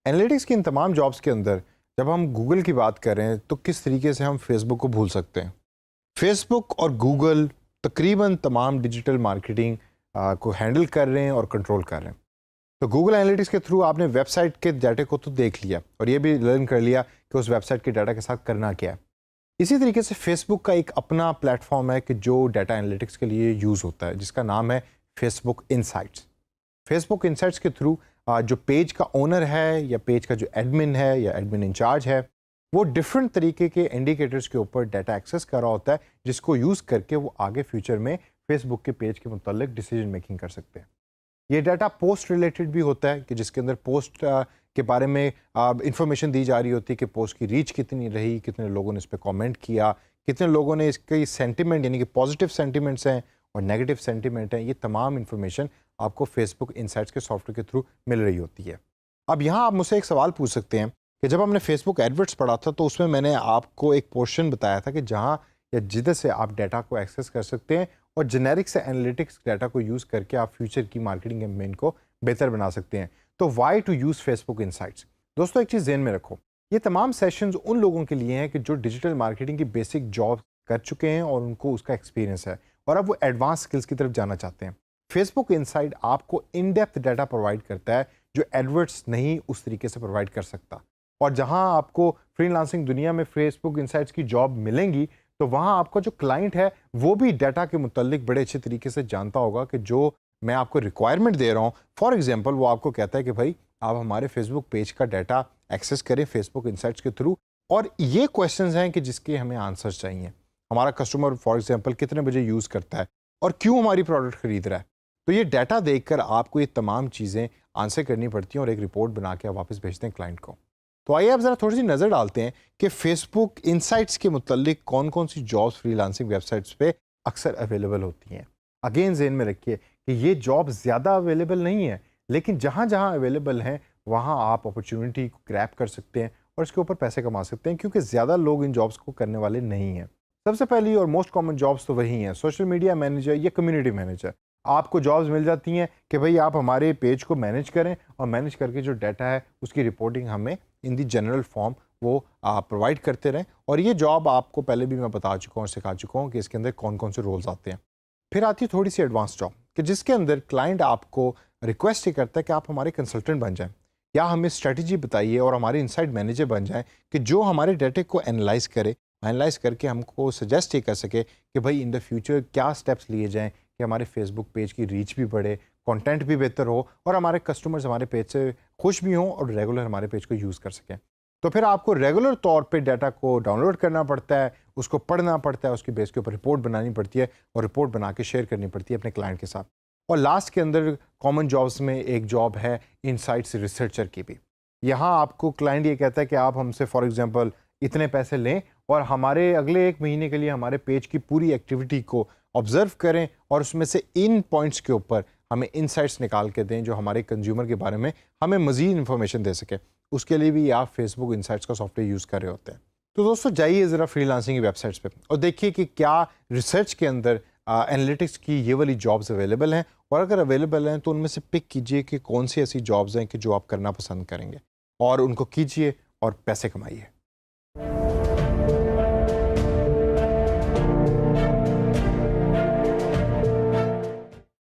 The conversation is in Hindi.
एनालिटिक्स की इन तमाम जॉब्स के अंदर जब हम गूगल की बात करें तो किस तरीके से हम फेसबुक को भूल सकते हैं। फेसबुक और गूगल तकरीबन तमाम डिजिटल मार्केटिंग को हैंडल कर रहे हैं और कंट्रोल कर रहे हैं। तो गूगल एनालिटिक्स के थ्रू आपने वेबसाइट के डाटे को तो देख लिया और ये भी लर्न कर लिया कि उस वेबसाइट के डाटा के साथ करना क्या है। इसी तरीके से फेसबुक का एक अपना प्लेटफॉर्म है कि जो डाटा एनालिटिक्स के लिए यूज़ होता है, जिसका नाम है फेसबुक इनसाइट्स। फेसबुक इनसाइट्स के थ्रू जो पेज का ओनर है या पेज का जो एडमिन है या एडमिन इंचार्ज है, वो डिफरेंट तरीके के इंडिकेटर्स के ऊपर डाटा एक्सेस कर रहा होता है, जिसको यूज़ करके वो आगे फ्यूचर में फेसबुक के पेज के मुतालिक डिसीजन मेकिंग कर सकते हैं। ये डाटा पोस्ट रिलेटेड भी होता है कि जिसके अंदर पोस्ट के बारे में इंफॉर्मेशन दी जा रही होती है कि पोस्ट की रीच कितनी रही, कितने लोगों ने इस पर कमेंट किया, कितने लोगों ने इसके सेंटिमेंट यानी कि पॉजिटिव सेंटिमेंट्स हैं और नेगेटिव सेंटिमेंट हैं। ये तमाम इन्फॉर्मेशन आपको फेसबुक इनसाइट्स के सॉफ्टवेयर के थ्रू मिल रही होती है। अब यहाँ आप मुझसे एक सवाल पूछ सकते हैं कि जब हमने फेसबुक एडवर्ट्स पढ़ा था तो उसमें मैंने आपको एक पोर्शन बताया था कि जहाँ या जिधर से आप डाटा को एक्सेस कर सकते हैं और जेनेरिक से एनालिटिक्स डाटा को यूज़ करके आप फ्यूचर की मार्केटिंग कैंपेन को बेहतर बना सकते हैं। तो why to use Facebook insights. दोस्तों एक चीज़ ज़हन में रखो, ये तमाम सेशंस उन लोगों के लिए हैं कि जो डिजिटल मार्केटिंग की बेसिक जॉब कर चुके हैं और उनको उसका एक्सपीरियंस है और अब वो एडवांस स्किल्स की तरफ जाना चाहते हैं। फेसबुक इनसाइट आपको इन डेप्थ डाटा प्रोवाइड करता है जो एडवर्ट्स नहीं उस तरीके से प्रोवाइड कर सकता। और जहां आपको फ्रीलांसिंग दुनिया में फेसबुक इनसाइट्स की जॉब मिलेंगी तो वहां आपका जो क्लाइंट है वो भी डाटा के मुतालिक बड़े अच्छे तरीके से जानता होगा कि जो मैं आपको रिक्वायरमेंट दे रहा हूँ, फॉर एग्जाम्पल वो आपको कहता है कि भाई आप हमारे फेसबुक पेज का डाटा एक्सेस करें फेसबुक इनसाइट्स के थ्रू और ये क्वेश्चंस हैं कि जिसके हमें आंसर्स चाहिए। हमारा कस्टमर फॉर एग्जाम्पल कितने बजे यूज़ करता है और क्यों हमारी प्रोडक्ट खरीद रहा है। तो ये डाटा देखकर आपको ये तमाम चीज़ें आंसर करनी पड़ती हैं और एक रिपोर्ट बना के आप वापस भेजते हैं क्लाइंट को। तो आइए आप ज़रा थोड़ी सी नज़र डालते हैं कि फेसबुक इनसाइट्स के मुतालिक कौन कौन सी जॉब्स फ्रीलांसिंग वेबसाइट्स पे अक्सर अवेलेबल होती हैं। अगेन ज़हन में रखिए कि ये जॉब ज़्यादा अवेलेबल नहीं है, लेकिन जहाँ जहाँ अवेलेबल हैं वहाँ आप अपॉर्चुनिटी को ग्रैब कर सकते हैं और इसके ऊपर पैसे कमा सकते हैं, क्योंकि ज़्यादा लोग इन जॉब्स को करने वाले नहीं हैं। सबसे पहली और मोस्ट कॉमन जॉब्स तो वही हैं, सोशल मीडिया मैनेजर या कम्युनिटी मैनेजर। आपको जॉब्स मिल जाती हैं कि भाई आप हमारे पेज को मैनेज करें और मैनेज करके जो डाटा है उसकी रिपोर्टिंग हमें इन दी जनरल फॉर्म वो आप प्रोवाइड करते रहें। और ये जॉब आपको पहले भी मैं बता चुका हूँ, सिखा चुका हूँ कि इसके अंदर कौन कौन से रोल्स आते हैं। फिर आती है थोड़ी सी एडवांस जॉब कि जिसके अंदर क्लाइंट आपको रिक्वेस्ट ये करता है कि आप हमारे कंसल्टेंट बन जाएं या हमें स्ट्रेटजी बताइए और हमारे इनसाइड मैनेजर बन जाएं कि जो हमारे डाटे को एनालाइज करे, एनालाइज करके हमको सजेस्ट ये कर सके कि भाई इन द फ्यूचर क्या स्टेप्स लिए जाएँ कि हमारे फेसबुक पेज की रीच भी बढ़े, कंटेंट भी बेहतर हो और हमारे कस्टमर्स हमारे पेज से खुश भी हों और रेगुलर हमारे पेज को यूज़ कर सकें। तो फिर आपको रेगुलर तौर पे डाटा को डाउनलोड करना पड़ता है, उसको पढ़ना पड़ता है, उसकी बेस के ऊपर रिपोर्ट बनानी पड़ती है और रिपोर्ट बना के शेयर करनी पड़ती है अपने क्लाइंट के साथ। और लास्ट के अंदर कॉमन जॉब्स में एक जॉब है इनसाइट्स रिसर्चर की भी। यहाँ आपको क्लाइंट ये कहता है कि आप हमसे फॉर एग्जांपल इतने पैसे लें और हमारे अगले 1 महीने के लिए हमारे पेज की पूरी एक्टिविटी को ऑब्जर्व करें और उसमें से इन पॉइंट्स के ऊपर हमें इनसाइट्स निकाल के दें जो हमारे कंज्यूमर के बारे में हमें मज़ीद इन्फॉर्मेशन दे सके। उसके लिए भी आप फेसबुक इनसाइट्स का सॉफ्टवेयर यूज़ कर रहे होते हैं। तो दोस्तों जाइए ज़रा फ्रीलांसिंग की वेबसाइट्स पे और देखिए कि क्या रिसर्च के अंदर एनालिटिक्स की ये वाली जॉब्स अवेलेबल हैं, और अगर अवेलेबल हैं तो उनमें से पिक कीजिए कि कौन सी ऐसी जॉब्स हैं कि जो आप करना पसंद करेंगे और उनको कीजिए और पैसे कमाइए।